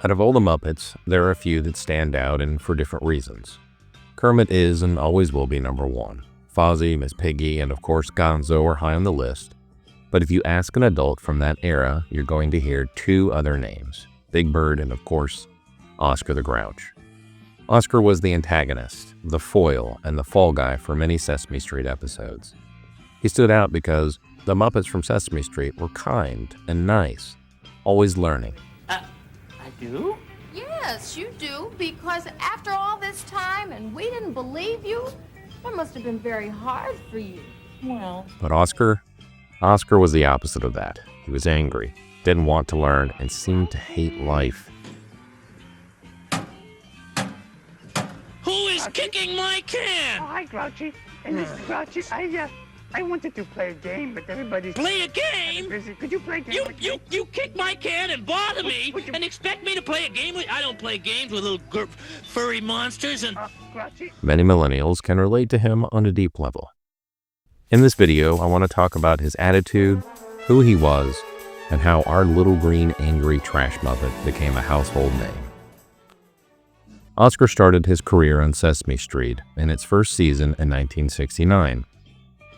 Out of all the Muppets, there are a few that stand out and for different reasons. Kermit is and always will be number one. Fozzie, Miss Piggy, and of course Gonzo are high on the list. But if you ask an adult from that era, you're going to hear two other names, Big Bird and of course, Oscar the Grouch. Oscar was the antagonist, the foil, and the fall guy for many Sesame Street episodes. He stood out because the Muppets from Sesame Street were kind and nice, always learning. I do? Yes, you do, because after all this time and we didn't believe you, that must have been very hard for you. Well, But Oscar was the opposite of that. He was angry, didn't want to learn, and seemed to hate life. who is kicking my can? Oh, hi, Grouchy. And this is Grouchy. I wanted to play a game, but everybody's Play a game? busy. Could you play a game You with me? kick my can and bother me and expect me to play a game with? I don't play games with little furry monsters and... Grouchy? Many millennials can relate to him on a deep level. In this video, I want to talk about his attitude, who he was, and how our little green angry trash Muppet became a household name. Oscar started his career on Sesame Street in its first season in 1969.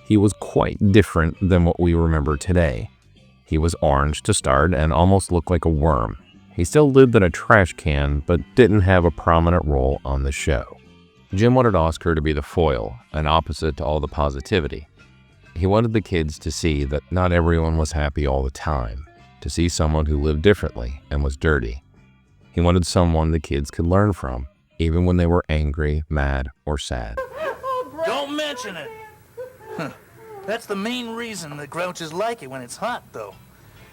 He was quite different than what we remember today. He was orange to start and almost looked like a worm. He still lived in a trash can, but didn't have a prominent role on the show. Jim wanted Oscar to be the foil, an opposite to all the positivity. He wanted the kids to see that not everyone was happy all the time, to see someone who lived differently and was dirty. He wanted someone the kids could learn from, even when they were angry, mad, or sad. Don't mention it. That's the main reason the Grouches like it when it's hot, though.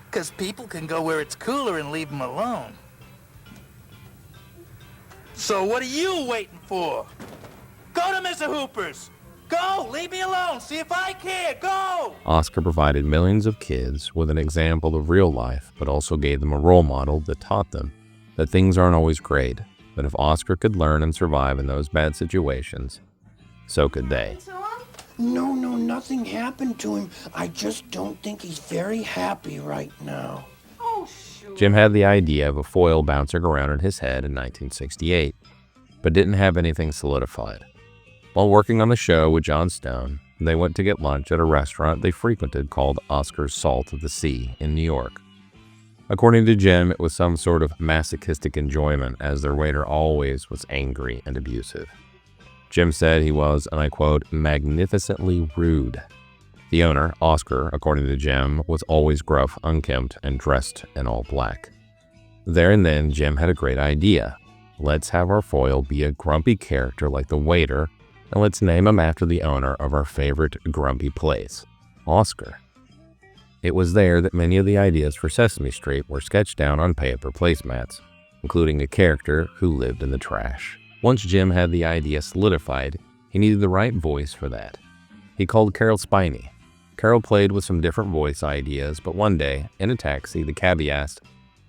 'Cause people can go where it's cooler and leave them alone. So what are you waiting for? Go to Mr. Hooper's. Go, leave me alone. See if I care. Go! Oscar provided millions of kids with an example of real life, but also gave them a role model that taught them that things aren't always great, but if Oscar could learn and survive in those bad situations, so could they. No, nothing happened to him. I just don't think he's very happy right now. Oh, shoot. Jim had the idea of a foil bouncing around in his head in 1968, but didn't have anything solidified. While working on the show with Jon Stone, they went to get lunch at a restaurant they frequented called Oscar's Salt of the Sea in New York. According to Jim, it was some sort of masochistic enjoyment as their waiter always was angry and abusive. Jim said he was, and I quote, magnificently rude. The owner, Oscar, according to Jim, was always gruff, unkempt, and dressed in all black. There and then, Jim had a great idea. Let's have our foil be a grumpy character like the waiter, and let's name him after the owner of our favorite grumpy place, Oscar. It was there that many of the ideas for Sesame Street were sketched down on paper placemats, including a character who lived in the trash. Once Jim had the idea solidified, he needed the right voice for that. He called Carol Spiney. Carol played with some different voice ideas, but one day, in a taxi, the cabbie asked,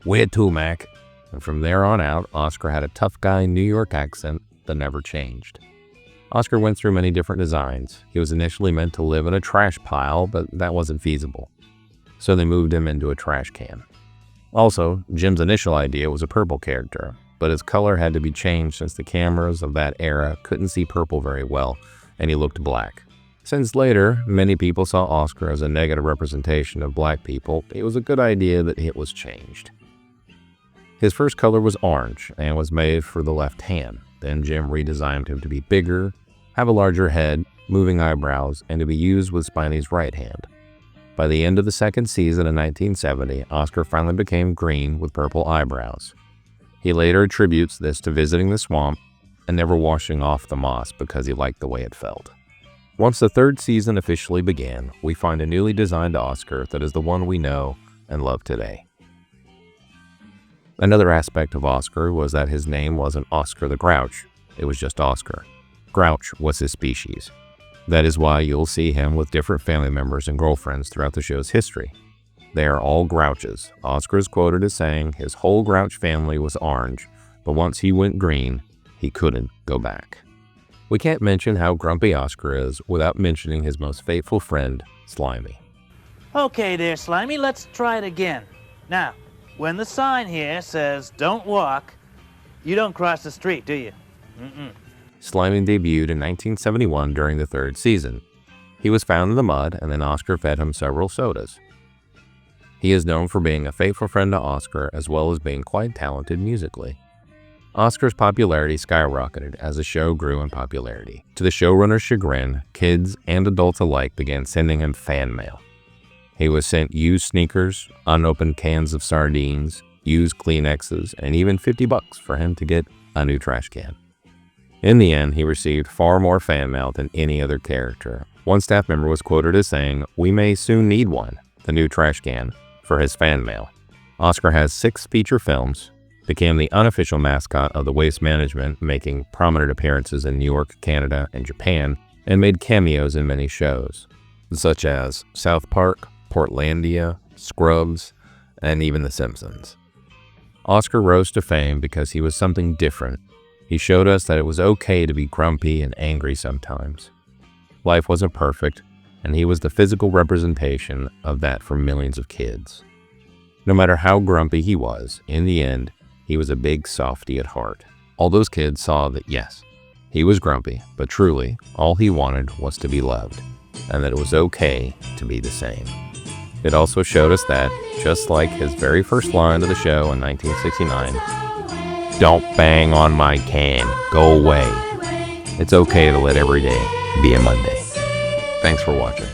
"Where to, Mac?" And from there on out, Oscar had a tough guy New York accent that never changed. Oscar went through many different designs. He was initially meant to live in a trash pile, but that wasn't feasible. So they moved him into a trash can. Also, Jim's initial idea was a purple character, but his color had to be changed since the cameras of that era couldn't see purple very well, and he looked black. Since later, many people saw Oscar as a negative representation of black people, it was a good idea that it was changed. His first color was orange and was made for the left hand. Then Jim redesigned him to be bigger, have a larger head, moving eyebrows, and to be used with Spiney's right hand. By the end of the second season in 1970, Oscar finally became green with purple eyebrows. He later attributes this to visiting the swamp and never washing off the moss because he liked the way it felt. Once the third season officially began, we find a newly designed Oscar that is the one we know and love today. Another aspect of Oscar was that his name wasn't Oscar the Grouch, it was just Oscar. Grouch was his species. That is why you'll see him with different family members and girlfriends throughout the show's history. They are all Grouches. Oscar is quoted as saying his whole Grouch family was orange, but once he went green, he couldn't go back. We can't mention how grumpy Oscar is without mentioning his most faithful friend, Slimy. Okay there, Slimy, let's try it again. Now, When the sign here says don't walk, you don't cross the street, do you? Sliming debuted in 1971 during the third season. He was found in the mud, and then Oscar fed him several sodas. He is known for being a faithful friend to Oscar, as well as being quite talented musically. Oscar's popularity skyrocketed as the show grew in popularity. To the showrunner's chagrin, kids and adults alike began sending him fan mail. He was sent used sneakers, unopened cans of sardines, used Kleenexes, and even $50 for him to get a new trash can. In the end, he received far more fan mail than any other character. One staff member was quoted as saying, "We may soon need one, the new trash can, for his fan mail." Oscar has 6 feature films, became the unofficial mascot of the Waste Management, making prominent appearances in New York, Canada, and Japan, and made cameos in many shows, such as South Park, Portlandia, Scrubs, and even The Simpsons. Oscar rose to fame because he was something different. He showed us that it was okay to be grumpy and angry sometimes. Life wasn't perfect, and he was the physical representation of that for millions of kids. No matter how grumpy he was, in the end, he was a big softy at heart. All those kids saw that yes, he was grumpy, but truly, all he wanted was to be loved, and that it was okay to be the same. It also showed us that, just like his very first line of the show in 1969, "Don't bang on my can, go away. It's okay to let every day be a Monday." Thanks for watching.